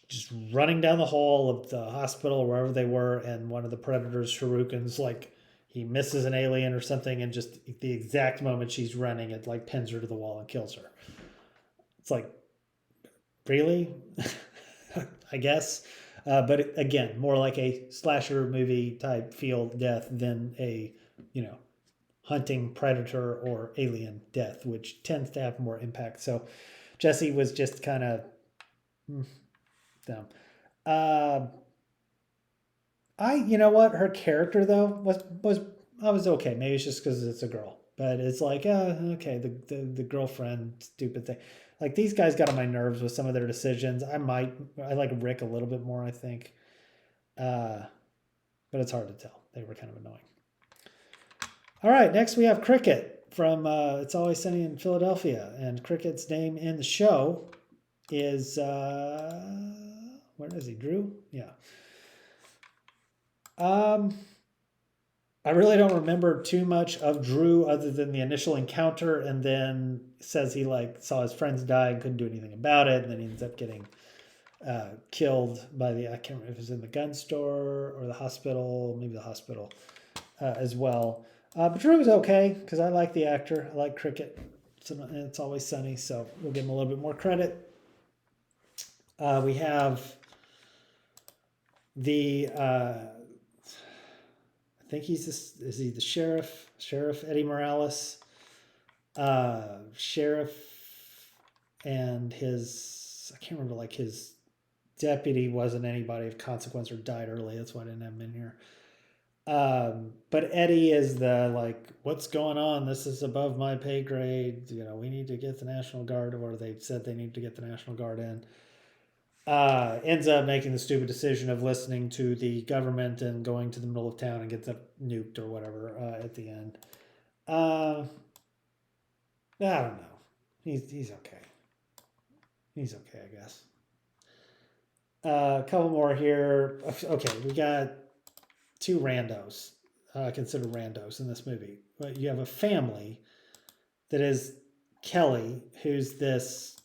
A: Just running down the hall of the hospital, wherever they were, and one of the Predators, Shurikens, like he misses an alien or something, and just the exact moment she's running, it like pins her to the wall and kills her. It's like, really? I guess. But again, more like a slasher movie type feel death than a, hunting predator or alien death, which tends to have more impact. So Jessie was just kind of dumb. You know what, her character though was I was okay. Maybe it's just because it's a girl, but it's like, okay, the girlfriend stupid thing. Like these guys got on my nerves with some of their decisions. I like Rick a little bit more, I think, but it's hard to tell. They were kind of annoying. All right, next we have Cricket from It's Always Sunny in Philadelphia, and Cricket's name in the show is where is he? Drew? Yeah. I really don't remember too much of Drew other than the initial encounter, and then says he like saw his friends die and couldn't do anything about it, and then he ends up getting killed by I can't remember if it was in the gun store or the hospital, maybe the hospital as well. But Drew was okay because I like the actor. I like Cricket. It's Always Sunny, so we'll give him a little bit more credit. We have the I think is he the sheriff? Sheriff Eddie Morales. Sheriff and his, I can't remember, like his deputy wasn't anybody of consequence or died early. That's why I didn't have him in here. But Eddie is the like, what's going on? This is above my pay grade. We need to get the National Guard, or they said they need to get the National Guard in. Ends up making the stupid decision of listening to the government and going to the middle of town and gets up nuked or whatever at the end. I don't know. He's okay. He's okay, I guess. A couple more here. Okay, we got two randos. Considered randos in this movie. But you have a family that is Kelly, who's this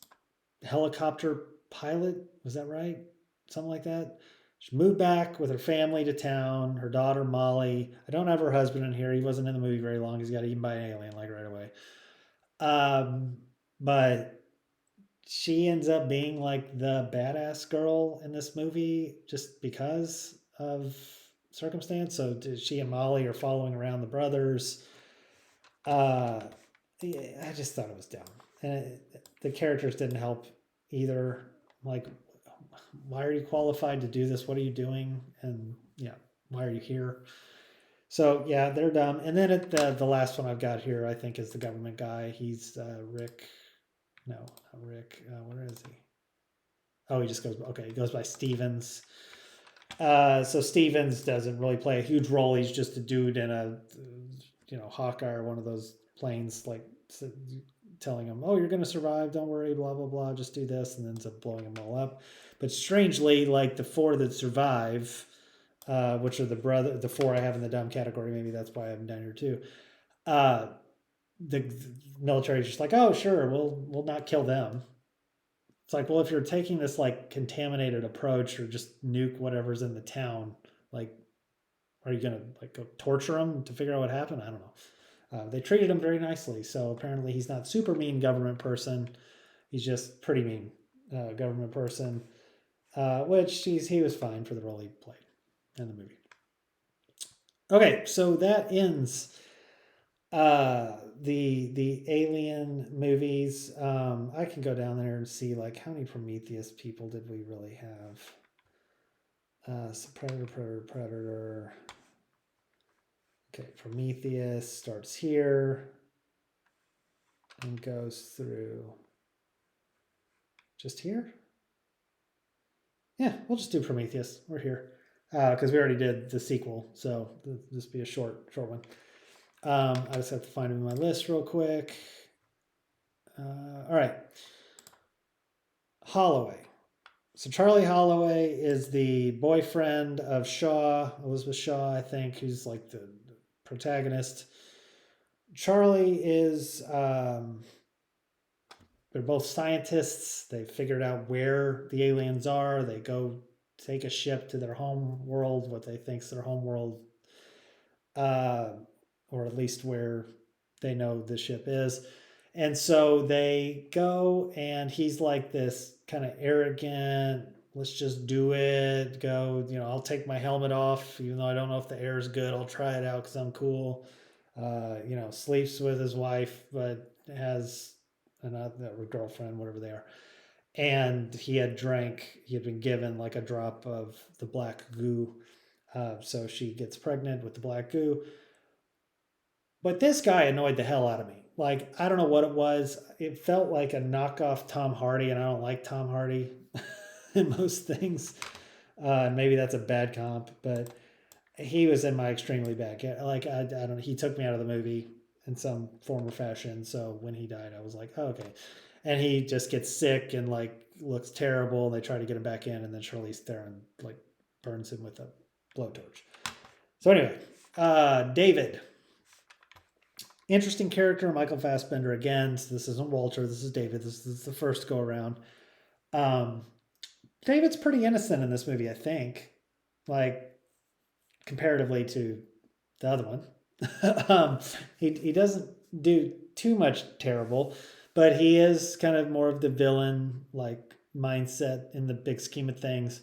A: helicopter pilot. Was that right? Something like that. She moved back with her family to town. Her daughter Molly. I don't have her husband in here. He wasn't in the movie very long. He's got eaten by an alien like right away. But she ends up being like the badass girl in this movie just because of circumstance. So she and Molly are following around the brothers. I just thought it was dumb, and the characters didn't help either. Like, why are you qualified to do this? What are you doing? And yeah, why are you here? So yeah, they're dumb. And then the last one I've got here, I think, is the government guy. He's Rick. No, not Rick. Where is he? Oh, he just goes. Okay, he goes by Stevens. So Stevens doesn't really play a huge role. He's just a dude in a, Hawkeye or one of those planes, like telling him, "Oh, you're gonna survive. Don't worry. Blah blah blah. Just do this," and ends up blowing them all up. But strangely, like the four that survive, which are the four I have in the dumb category. Maybe that's why I have them down here too. Uh, the military is just like, oh, sure, we'll not kill them. It's like, well, if you're taking this like contaminated approach or just nuke whatever's in the town, like, are you gonna like go torture them to figure out what happened? I don't know. They treated him very nicely, so apparently he's not super mean government person. He's just pretty mean government person, which he was fine for the role he played in the movie. Okay, so that ends the Alien movies. I can go down there and see like how many Prometheus people did we really have? So Predator. Okay, Prometheus starts here and goes through just here. Yeah, we'll just do Prometheus. We're here because we already did the sequel, so this be a short one. I just have to find him in my list real quick. All right, Holloway. So Charlie Holloway is the boyfriend of Elizabeth Shaw, I think, who's like the protagonist. Charlie is they're both scientists. They figured out where the aliens are. They go take a ship to their home world, what they think's their home world, or at least where they know the ship is. And so they go, and he's like this kind of arrogant, let's just do it. Go, I'll take my helmet off, even though I don't know if the air is good. I'll try it out because I'm cool. Sleeps with his wife, but has another girlfriend, whatever they are. And he had been given like a drop of the black goo. So she gets pregnant with the black goo. But this guy annoyed the hell out of me. Like, I don't know what it was. It felt like a knockoff Tom Hardy, and I don't like Tom Hardy in most things. Maybe that's a bad comp, but he was in my extremely bad. Like, I don't know. He took me out of the movie in some form or fashion. So when he died, I was like, oh, okay. And he just gets sick and like looks terrible. They try to get him back in, and then Charlize Theron like burns him with a blowtorch. So anyway, David. Interesting character, Michael Fassbender again. So this isn't Walter. This is David. This is the first go around. David's pretty innocent in this movie, I think. Like comparatively to the other one. He doesn't do too much terrible, but he is kind of more of the villain like mindset in the big scheme of things.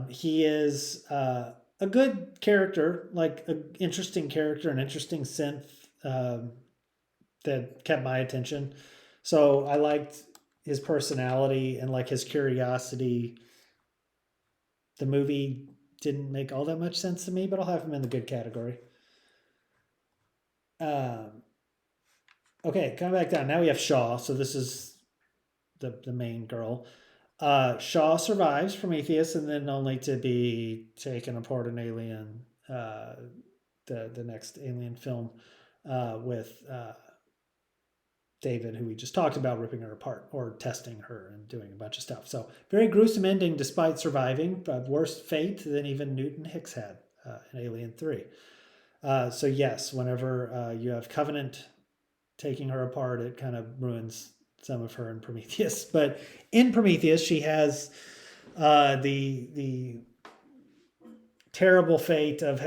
A: He is a good character, like an interesting character, an interesting synth that kept my attention. So I liked his personality and like his curiosity. The movie didn't make all that much sense to me, but I'll have him in the good category. Okay, coming back down. Now we have Shaw. So this is the main girl. Shaw survives Prometheus and then only to be taken apart in Alien, the next Alien film with David, who we just talked about, ripping her apart or testing her and doing a bunch of stuff. So very gruesome ending despite surviving, but worse fate than even Newton Hicks had in Alien 3. So yes, whenever you have Covenant taking her apart, it kind of ruins some of her in Prometheus. But in Prometheus, she has the terrible fate of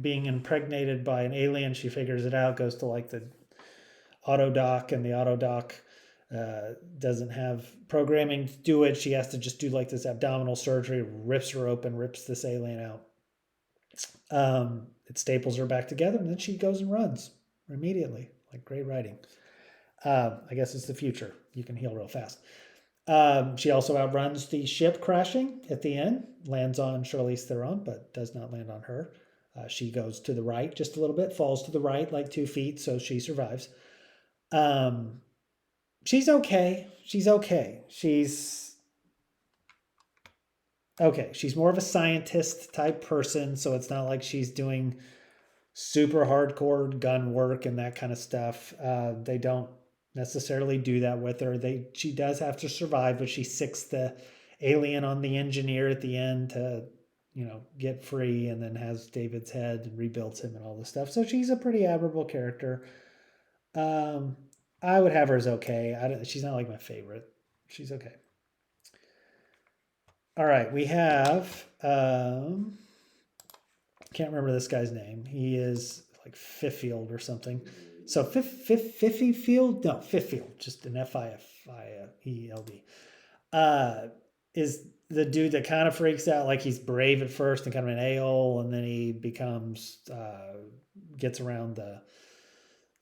A: being impregnated by an alien. She figures it out, goes to like the auto doc, and the auto doc doesn't have programming to do it. She has to just do like this abdominal surgery, rips her open, rips this alien out. It staples her back together, and then she goes and runs immediately. Like great writing. I guess it's the future. You can heal real fast. She also outruns the ship crashing at the end, lands on Charlize Theron, but does not land on her. She goes to the right just a little bit, falls to the right like 2 feet, so she survives. She's okay. She's okay. She's okay. She's more of a scientist type person, so it's not like she's doing super hardcore gun work and that kind of stuff. They don't necessarily do that with her. She does have to survive, but she sicks the alien on the engineer at the end to get free, and then has David's head and rebuilds him and all this stuff. So she's a pretty admirable character. I would have her as okay. She's not like my favorite. She's okay. All right, we have can't remember this guy's name. He is like Fifield or something. So Fifield, no, Fifield, just an Fifield. Is the dude that kind of freaks out, like he's brave at first and kind of an a-hole, and then he becomes gets around the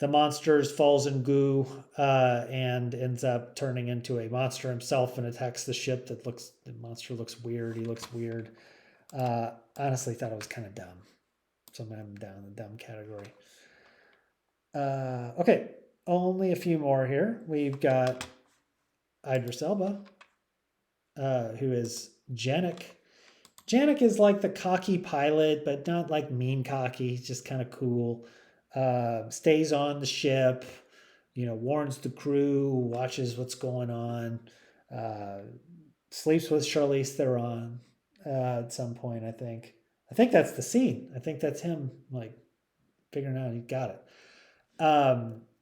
A: monsters, falls in goo, and ends up turning into a monster himself and attacks the ship. The monster looks weird. He looks weird. Honestly thought it was kind of dumb. So I'm down in the dumb category. Okay, only a few more here. We've got Idris Elba, who is Janek. Janek is like the cocky pilot, but not like mean cocky. He's just kind of cool. Stays on the ship, warns the crew, watches what's going on, sleeps with Charlize Theron at some point, I think. I think that's the scene. I think that's him like figuring out he got it.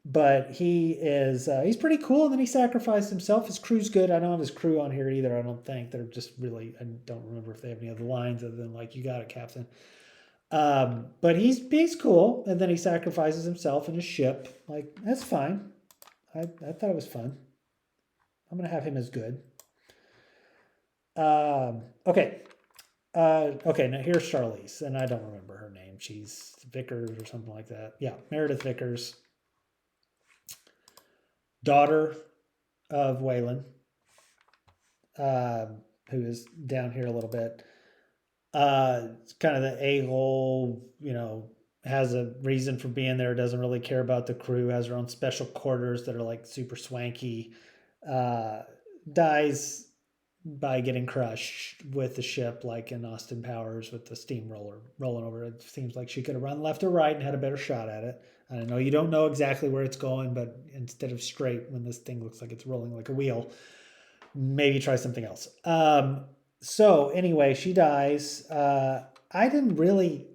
A: But he's pretty cool. And then he sacrificed himself. His crew's good. I don't have his crew on here either. I don't think they're just really, I don't remember if they have any other lines other than like, you got it, Captain. But he's cool. And then he sacrifices himself in his ship. Like, that's fine. I thought it was fun. I'm going to have him as good. Okay. Okay, now here's Charlize, and I don't remember her name. She's Vickers or something like that. Yeah, Meredith Vickers. Daughter of Waylon, who is down here a little bit. Kind of the a-hole, has a reason for being there, doesn't really care about the crew, has her own special quarters that are like super swanky. Dies by getting crushed with the ship, like in Austin Powers with the steamroller rolling over. It seems like she could have run left or right and had a better shot at it. I know you don't know exactly where it's going, but instead of straight, when this thing looks like it's rolling like a wheel, maybe try something else. So anyway, she dies. I didn't really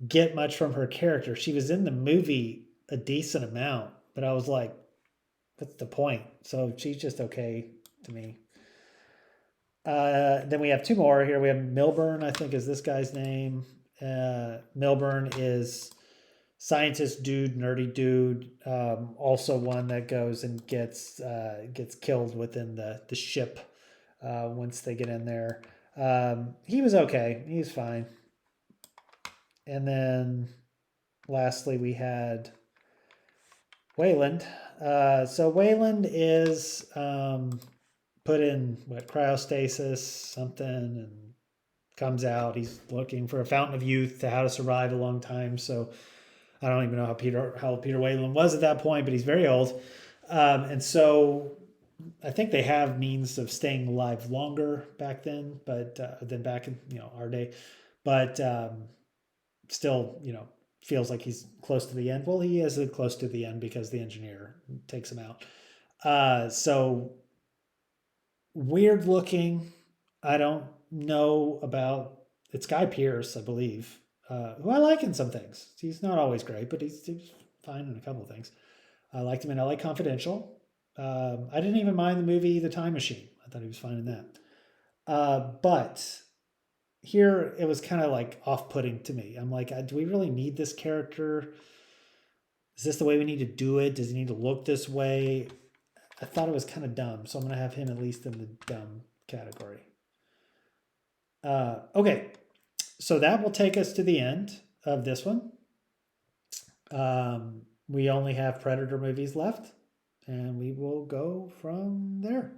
A: get much from her character. She was in the movie a decent amount, but I was like, what's the point? So she's just okay to me. Then we have two more here. We have Milburn, I think is this guy's name. Milburn is scientist dude, nerdy dude. Also one that goes and gets killed within the ship once they get in there. He was okay. He's fine. And then lastly, we had Wayland. So Wayland is put in cryostasis something and comes out. He's looking for a fountain of youth to how to survive a long time. So I don't even know how Peter Wayland was at that point, but he's very old. And so I think they have means of staying alive longer back then, but than back in our day. But still, feels like he's close to the end. Well, he is close to the end because the engineer takes him out. So weird looking. I don't know about. It's Guy Pearce, I believe, who I like in some things. He's not always great, but he's fine in a couple of things. I liked him in LA Confidential. I didn't even mind the movie The Time Machine. I thought he was fine in that. But here it was kind of like off-putting to me. I'm like, do we really need this character? Is this the way we need to do it? Does he need to look this way? I thought it was kind of dumb, so I'm going to have him at least in the dumb category. Okay, so that will take us to the end of this one. We only have Predator movies left, and we will go from there.